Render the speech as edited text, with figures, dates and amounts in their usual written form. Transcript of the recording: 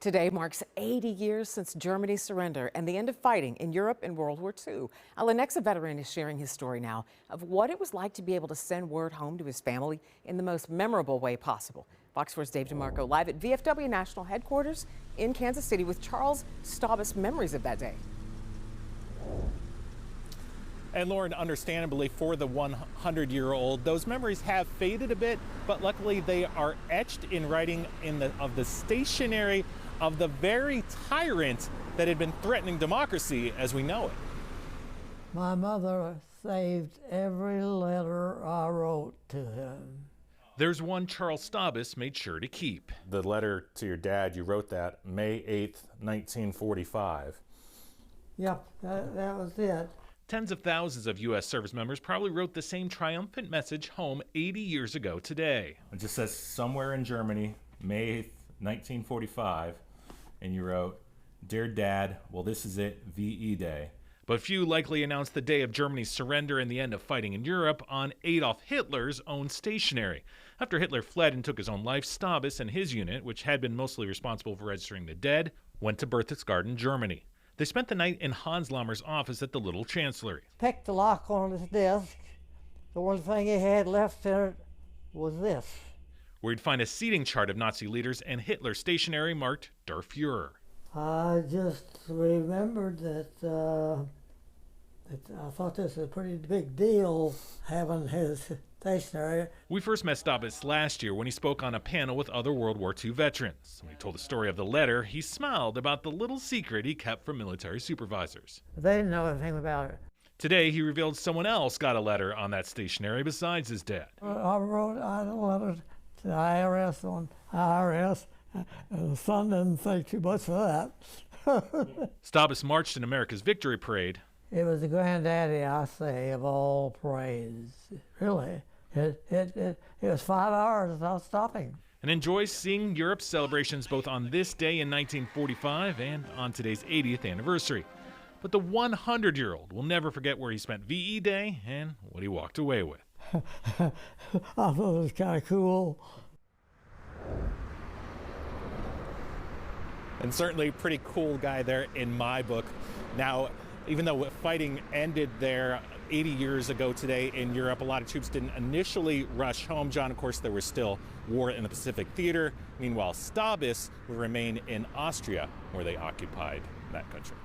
Today marks 80 years since Germany's surrender and the end of fighting in Europe in World War II. A Lenexa veteran is sharing his story now of what it was like to be able to send word home to his family in the most memorable way possible. Fox 4's Dave DeMarco live at VFW National Headquarters in Kansas City with Charles Staubus memories of that day. And Lauren, understandably for the 100-year-old, those memories have faded a bit, but luckily they are etched in writing of the stationery of the very tyrant that had been threatening democracy as we know it. My mother saved every letter I wrote to him. There's one Charles Staubus made sure to keep. The letter to your dad, you wrote that May 8th, 1945. Yep, that was it. Tens of thousands of U.S. service members probably wrote the same triumphant message home 80 years ago today. It just says somewhere in Germany, May 8th, 1945, and you wrote, "Dear Dad, well, this is it, VE Day." But few likely announced the day of Germany's surrender and the end of fighting in Europe on Adolf Hitler's own stationery. After Hitler fled and took his own life, Staubus and his unit, which had been mostly responsible for registering the dead, went to Berchtesgaden, Germany. They spent the night in Hans Lammer's office at the Little Chancellery. Picked the lock on his desk. The one thing he had left in it was this. Where you'd find a seating chart of Nazi leaders and Hitler stationery marked Der Fuhrer. I just remembered that I thought this was a pretty big deal, having his stationery. We first met Staubus last year when he spoke on a panel with other World War II veterans. When he told the story of the letter, he smiled about the little secret he kept from military supervisors. They didn't know anything about it. Today, he revealed someone else got a letter on that stationery besides his dad. I wrote a letter to the IRS on IRS, and the son didn't think too much of that. Staubus marched in America's Victory Parade. It was the granddaddy, I say, of all praise. Really. It was 5 hours without stopping. And enjoys seeing Europe's celebrations both on this day in 1945 and on today's 80th anniversary. But the 100-year-old will never forget where he spent VE Day and what he walked away with. I thought it was kind of cool. And certainly a pretty cool guy there in my book. Now, even though fighting ended there 80 years ago today in Europe, a lot of troops didn't initially rush home. John, of course, there was still war in the Pacific Theater. Meanwhile, Staubus would remain in Austria, where they occupied that country.